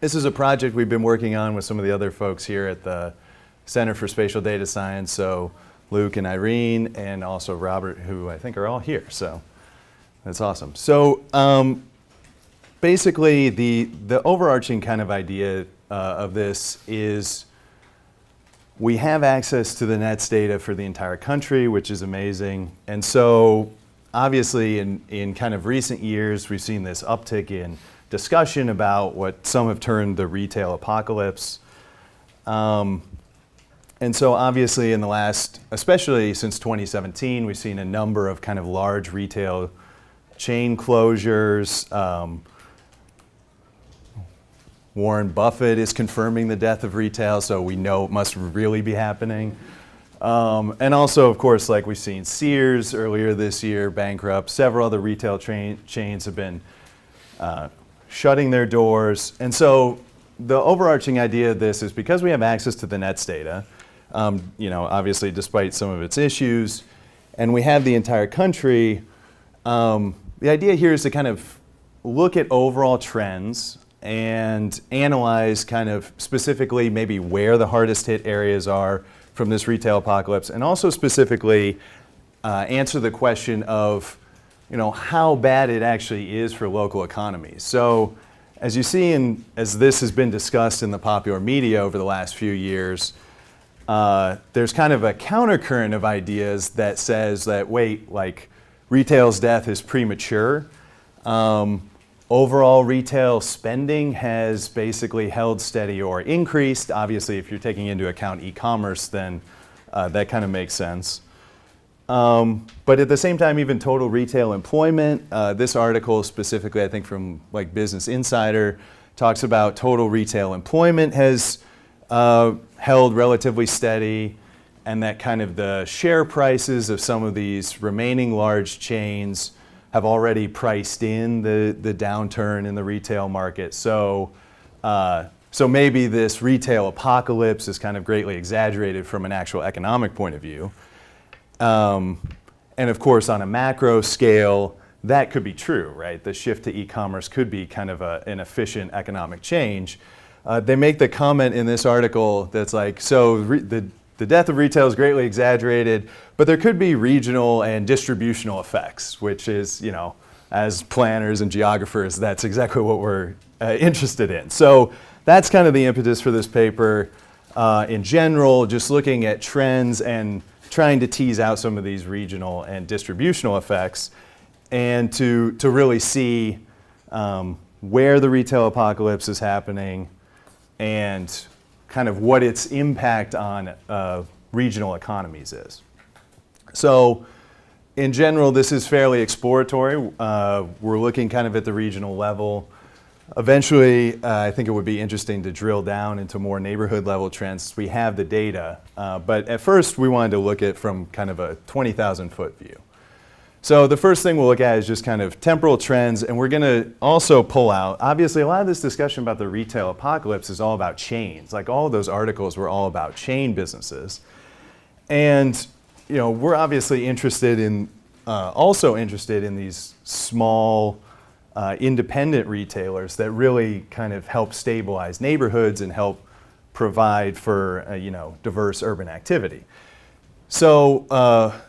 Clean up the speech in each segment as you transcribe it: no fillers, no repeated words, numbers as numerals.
This is a project we've been working on with some of the other folks here at the Center for Spatial Data Science, so Luke and Irene, and also Robert, who I think are all here, so that's awesome. So basically, the overarching kind of idea of this is we have access to the NETS data for the entire country, which is amazing. And so obviously in kind of recent years, we've seen this uptick in discussion about what some have termed the retail apocalypse. And so obviously in the last, especially since 2017, we've seen a number of kind of large retail chain closures. Warren Buffett is confirming the death of retail, so we know it must really be happening. And also, of course, like we've seen Sears earlier this year bankrupt. Several other retail chains have been shutting their doors. And so the overarching idea of this is because we have access to the NETS data, obviously despite some of its issues, and we have the entire country, the idea here is to kind of look at overall trends and analyze kind of specifically maybe where the hardest hit areas are from this retail apocalypse, and also specifically answer the question of how bad it actually is for local economies. So as you see, as this has been discussed in the popular media over the last few years, there's kind of a countercurrent of ideas that says that, retail's death is premature. Overall retail spending has basically held steady or increased. Obviously, if you're taking into account e-commerce, then that kind of makes sense. But at the same time, even total retail employment, this article specifically, I think from Business Insider, talks about total retail employment has held relatively steady, and that kind of the share prices of some of these remaining large chains have already priced in the downturn in the retail market. So maybe this retail apocalypse is kind of greatly exaggerated from an actual economic point of view. And of course, on a macro scale, that could be true, right? The shift to e-commerce could be kind of an efficient economic change. They make the comment in this article that's like, the death of retail is greatly exaggerated, but there could be regional and distributional effects, which is, as planners and geographers, that's exactly what we're interested in. So that's kind of the impetus for this paper in general, just looking at trends and trying to tease out some of these regional and distributional effects, and to really see where the retail apocalypse is happening and kind of what its impact on regional economies is. So in general, this is fairly exploratory. We're looking kind of at the regional level. Eventually, I think it would be interesting to drill down into more neighborhood level trends. We have the data, but at first we wanted to look at from kind of a 20,000 foot view. So the first thing we'll look at is just kind of temporal trends, and we're going to also pull out, obviously a lot of this discussion about the retail apocalypse is all about chains. Like all of those articles were all about chain businesses. And we're obviously interested in, also interested in these small independent retailers that really kind of help stabilize neighborhoods and help provide for diverse urban activity. So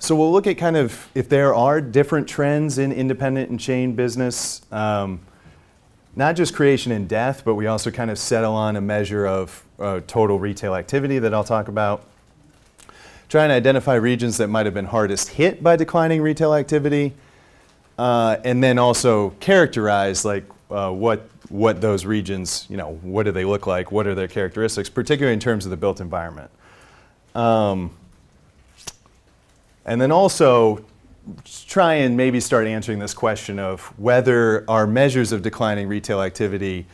we'll look at kind of if there are different trends in independent and chain business, not just creation and death, but we also kind of settle on a measure of total retail activity that I'll talk about. Trying to identify regions that might have been hardest hit by declining retail activity, and then also characterize what those regions, what do they look like, what are their characteristics, particularly in terms of the built environment. And then also try and maybe start answering this question of whether our measures of declining retail activity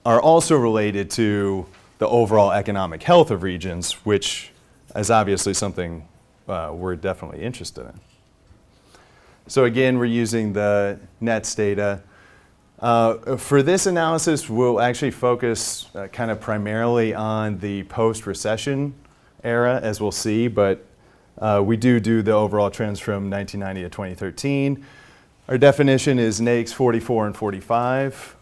are also related to the overall economic health of regions, which is obviously something we're definitely interested in. So again, we're using the NETS data. For this analysis, we'll actually focus kind of primarily on the post-recession era, as we'll see, but we do the overall trends from 1990 to 2013. Our definition is NAICS 44 and 45.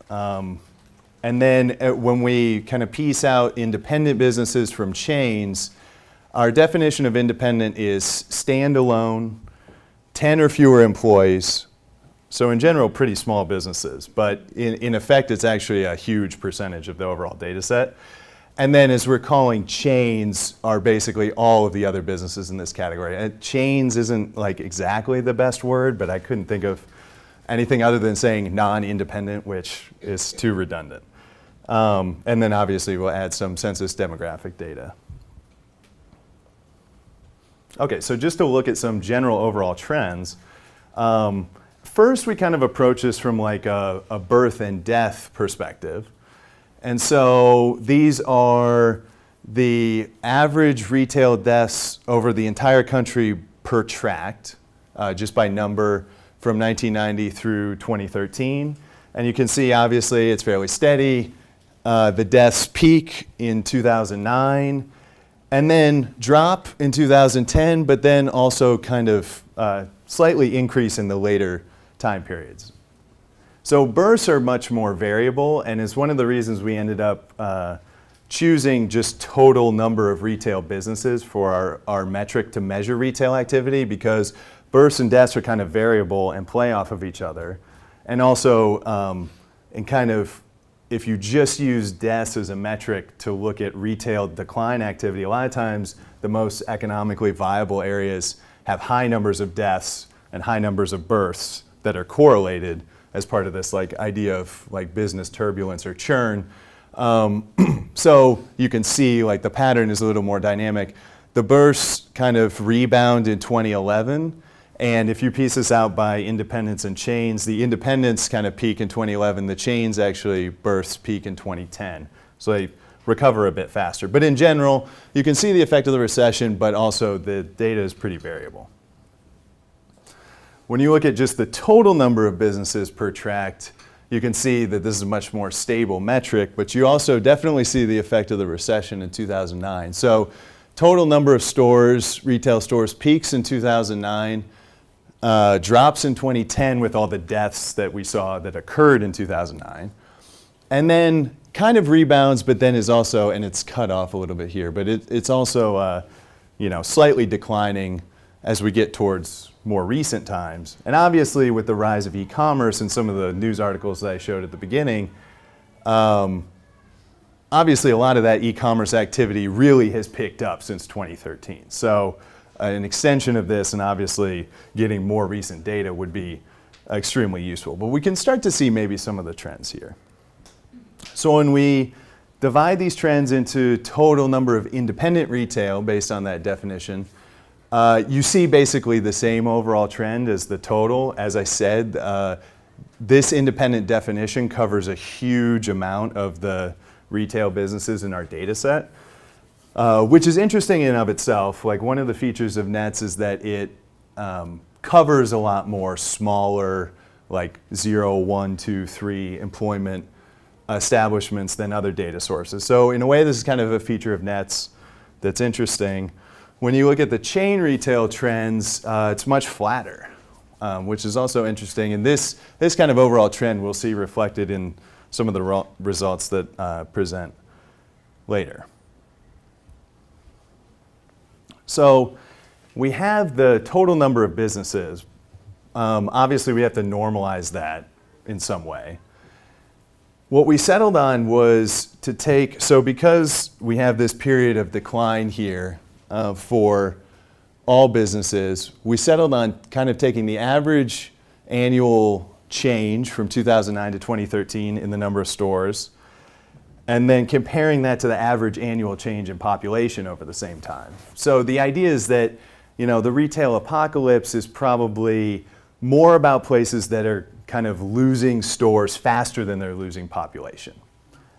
And then when we kind of piece out independent businesses from chains, our definition of independent is standalone, 10 or fewer employees. So in general, pretty small businesses, but in effect, it's actually a huge percentage of the overall data set. And then as we're calling chains are basically all of the other businesses in this category. And chains isn't like exactly the best word, but I couldn't think of anything other than saying non-independent, which is too redundant. And then obviously we'll add some census demographic data. Okay, so just to look at some general overall trends, first we kind of approach this from like a birth and death perspective. And so these are the average retail deaths over the entire country per tract, just by number from 1990 through 2013. And you can see obviously it's fairly steady. The deaths peak in 2009 and then drop in 2010, but then also kind of slightly increase in the later time periods. So births are much more variable, and is one of the reasons we ended up choosing just total number of retail businesses for our metric to measure retail activity, because births and deaths are kind of variable and play off of each other. And also, if you just use deaths as a metric to look at retail decline activity, a lot of times the most economically viable areas have high numbers of deaths and high numbers of births that are correlated as part of this like idea of like business turbulence or churn. So you can see like the pattern is a little more dynamic. The births kind of rebound in 2011. And if you piece this out by independents and chains, the independents kind of peak in 2011, the chains actually births peak in 2010. So they recover a bit faster. But in general, you can see the effect of the recession, but also the data is pretty variable. When you look at just the total number of businesses per tract, you can see that this is a much more stable metric, but you also definitely see the effect of the recession in 2009. So total number of stores, retail stores, peaks in 2009, drops in 2010 with all the deaths that we saw that occurred in 2009, and then kind of rebounds, but then is also, and it's cut off a little bit here, but it's also slightly declining as we get towards more recent times. And obviously with the rise of e-commerce and some of the news articles that I showed at the beginning, obviously a lot of that e-commerce activity really has picked up since 2013. So an extension of this and obviously getting more recent data would be extremely useful. But we can start to see maybe some of the trends here. So when we divide these trends into total number of independent retail based on that definition, you see basically the same overall trend as the total. As I said, this independent definition covers a huge amount of the retail businesses in our data set, which is interesting in and of itself. Like one of the features of Nets is that it covers a lot more smaller, like 0, 1, 2, 3 employment establishments than other data sources. So in a way, this is kind of a feature of Nets that's interesting. When you look at the chain retail trends, it's much flatter, which is also interesting. And this kind of overall trend we'll see reflected in some of the results that present later. So we have the total number of businesses. Obviously, we have to normalize that in some way. What we settled on was to take, so because we have this period of decline here, for all businesses, we settled on kind of taking the average annual change from 2009 to 2013 in the number of stores, and then comparing that to the average annual change in population over the same time. So the idea is that, the retail apocalypse is probably more about places that are kind of losing stores faster than they're losing population.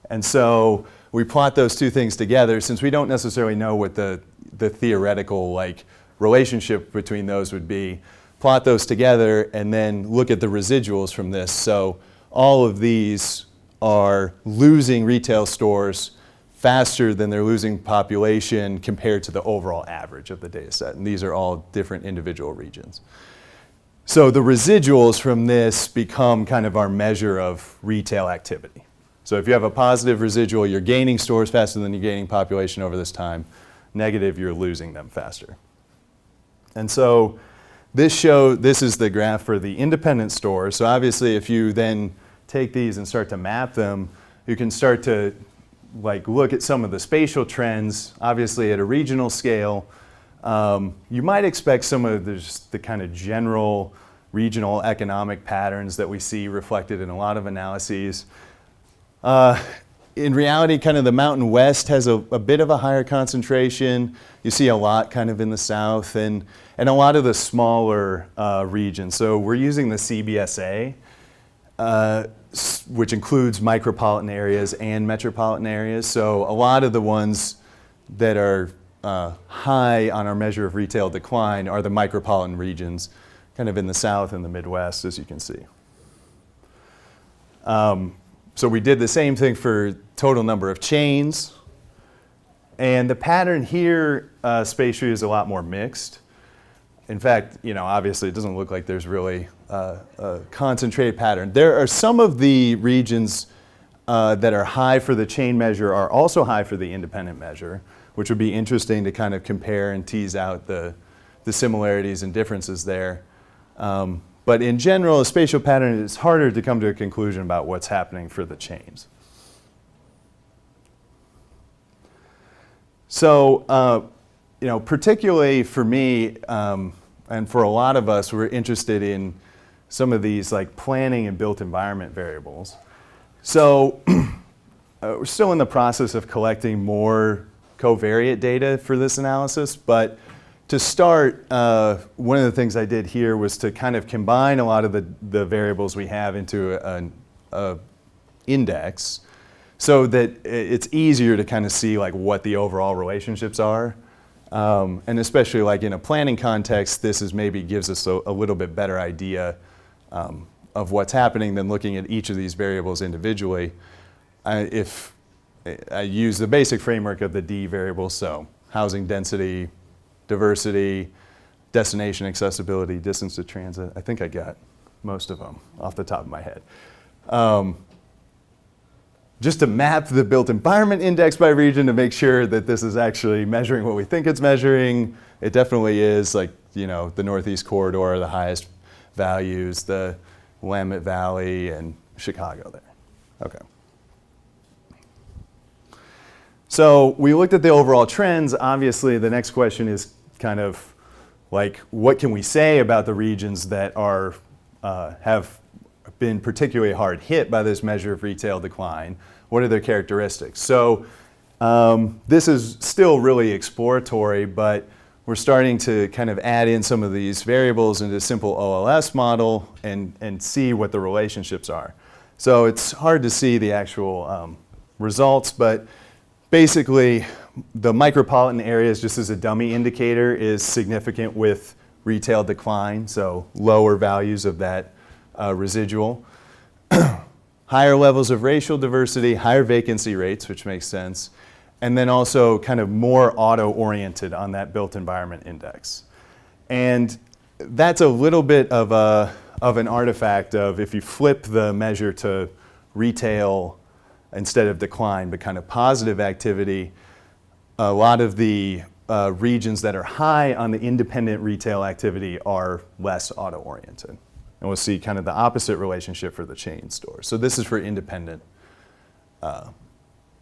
And so we plot those two things together, since we don't necessarily know what the theoretical relationship between those would be, plot those together and then look at the residuals from this. So all of these are losing retail stores faster than they're losing population compared to the overall average of the data set. And these are all different individual regions. So the residuals from this become kind of our measure of retail activity. So if you have a positive residual, you're gaining stores faster than you're gaining population over this time. Negative, you're losing them faster. And so this is the graph for the independent stores. So obviously if you then take these and start to map them, you can start to look at some of the spatial trends, obviously at a regional scale. You might expect some of the kind of general regional economic patterns that we see reflected in a lot of analyses. In reality, kind of the Mountain West has a bit of a higher concentration. You see a lot kind of in the south and a lot of the smaller regions. So we're using the CBSA, which includes micropolitan areas and metropolitan areas. So a lot of the ones that are high on our measure of retail decline are the micropolitan regions, kind of in the south and the Midwest, as you can see. So we did the same thing for total number of chains. And the pattern here spatially is a lot more mixed. In fact, obviously it doesn't look like there's really a concentrated pattern. There are some of the regions that are high for the chain measure are also high for the independent measure, which would be interesting to kind of compare and tease out the similarities and differences there. But in general, a spatial pattern is harder to come to a conclusion about what's happening for the chains. So, particularly for me, and for a lot of us, we're interested in some of these planning and built environment variables. So we're still in the process of collecting more covariate data for this analysis, but to start, one of the things I did here was to kind of combine a lot of the variables we have into an index so that it's easier to kind of see what the overall relationships are. And especially in a planning context, this maybe gives us a little bit better idea of what's happening than looking at each of these variables individually. If I use the basic framework of the D variables, so housing density, diversity, destination accessibility, distance to transit. I think I got most of them off the top of my head. Just to map the built environment index by region to make sure that this is actually measuring what we think it's measuring. It definitely is the Northeast Corridor, the highest values, the Willamette Valley, and Chicago there. Okay. So we looked at the overall trends. Obviously, the next question is kind of what can we say about the regions that have been particularly hard hit by this measure of retail decline? What are their characteristics? So this is still really exploratory, but we're starting to kind of add in some of these variables into a simple OLS model and see what the relationships are. So it's hard to see the actual results, but basically the micropolitan areas, just as a dummy indicator, is significant with retail decline, so lower values of that residual. Higher levels of racial diversity, higher vacancy rates, which makes sense, and then also kind of more auto-oriented on that built environment index. And that's a little bit of an artifact of if you flip the measure to retail instead of decline, but kind of positive activity, a lot of the regions that are high on the independent retail activity are less auto-oriented. And we'll see kind of the opposite relationship for the chain stores. So this is for independent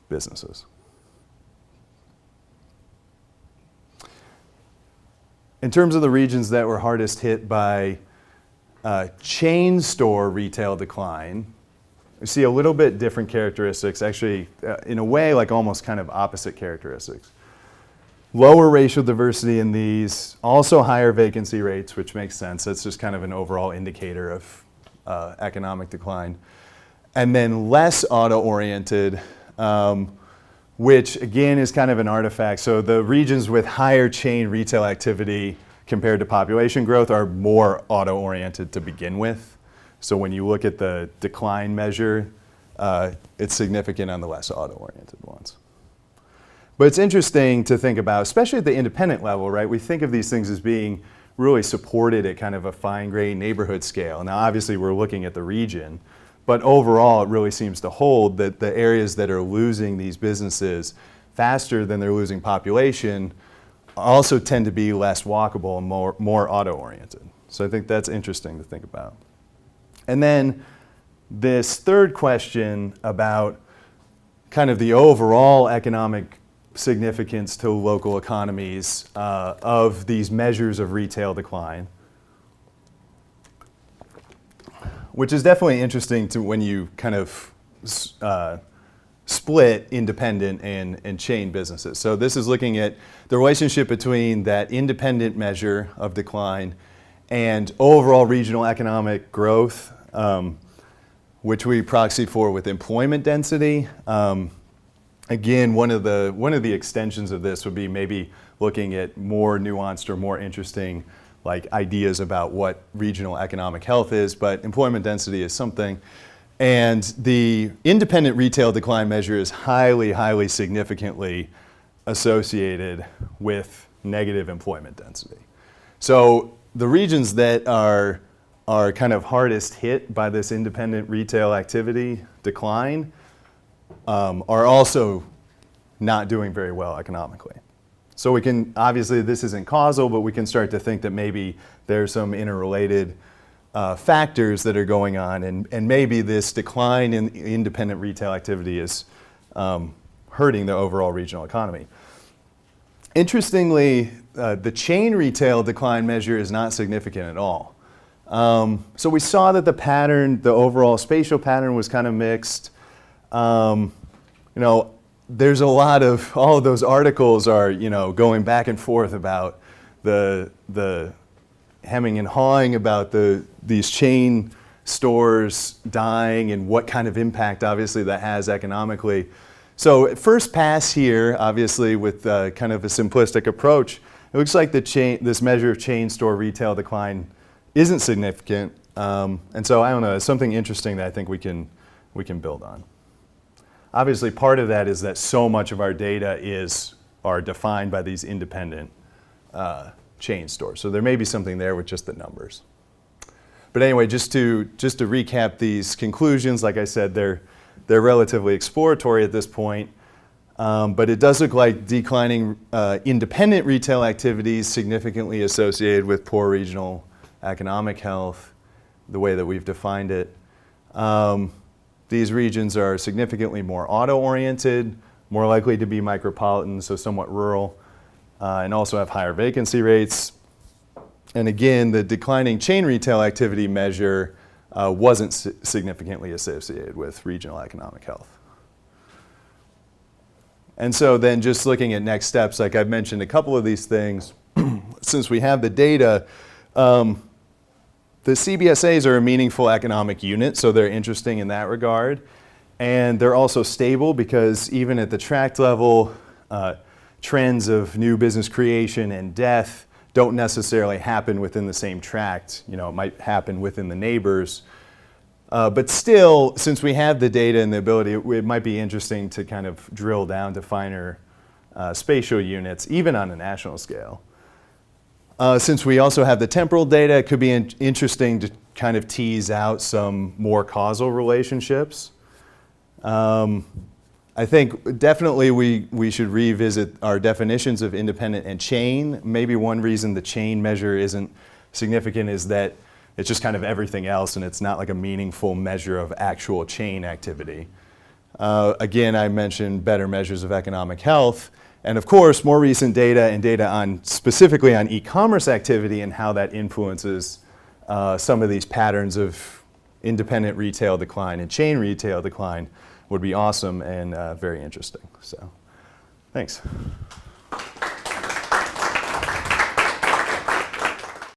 businesses. In terms of the regions that were hardest hit by chain store retail decline, we see a little bit different characteristics, actually in a way almost kind of opposite characteristics. Lower racial diversity in these, also higher vacancy rates, which makes sense. That's just kind of an overall indicator of economic decline. And then less auto-oriented, which again is kind of an artifact. So the regions with higher chain retail activity compared to population growth are more auto-oriented to begin with. So when you look at the decline measure, it's significant on the less auto-oriented ones. But it's interesting to think about, especially at the independent level, right? We think of these things as being really supported at kind of a fine-grained neighborhood scale. Now, obviously, we're looking at the region, But overall, it really seems to hold that the areas that are losing these businesses faster than they're losing population also tend to be less walkable and more auto-oriented. So I think that's interesting to think about. And then this third question about kind of the overall economic significance to local economies of these measures of retail decline, which is definitely interesting to when you kind of split independent and chain businesses. So this is looking at the relationship between that independent measure of decline and overall regional economic growth, which we proxy for with employment density. Again, one of the extensions of this would be maybe looking at more nuanced or more interesting like ideas about what regional economic health is, but employment density is something. And the independent retail decline measure is highly, highly significantly associated with negative employment density. So the regions that are kind of hardest hit by this independent retail activity decline are also not doing very well economically. So we can, obviously this isn't causal, but we can start to think that maybe there's some interrelated factors that are going on, and maybe this decline in independent retail activity is hurting the overall regional economy. Interestingly, the chain retail decline measure is not significant at all. So we saw that the pattern, the overall spatial pattern was kind of mixed. There's a lot of, all of those articles are, going back and forth about the hemming and hawing about these chain stores dying and what kind of impact obviously that has economically. So at first pass here, obviously with kind of a simplistic approach, it looks like this measure of chain store retail decline isn't significant. And so I don't know, it's something interesting that I think we can build on. Obviously part of that is that so much of our data are defined by these independent chain stores. So there may be something there with just the numbers. But anyway, just to recap these conclusions, like I said, they're relatively exploratory at this point, but it does look like declining independent retail activities significantly associated with poor regional economic health, the way that we've defined it. These regions are significantly more auto-oriented, more likely to be micropolitan, so somewhat rural, and also have higher vacancy rates. And again, the declining chain retail activity measure wasn't significantly associated with regional economic health. And so then just looking at next steps, like I've mentioned a couple of these things, since we have the data, the CBSAs are a meaningful economic unit, so they're interesting in that regard. And they're also stable because even at the tract level, trends of new business creation and death don't necessarily happen within the same tract. It might happen within the neighbors. But still, since we have the data and the ability, it might be interesting to kind of drill down to finer spatial units, even on a national scale. Since we also have the temporal data, it could be interesting to kind of tease out some more causal relationships. I think definitely we should revisit our definitions of independent and chain. Maybe one reason the chain measure isn't significant is that it's just kind of everything else and it's not like a meaningful measure of actual chain activity. Again, I mentioned better measures of economic health. And of course, more recent data and data specifically on e-commerce activity and how that influences some of these patterns of independent retail decline and chain retail decline would be awesome and very interesting. So, thanks.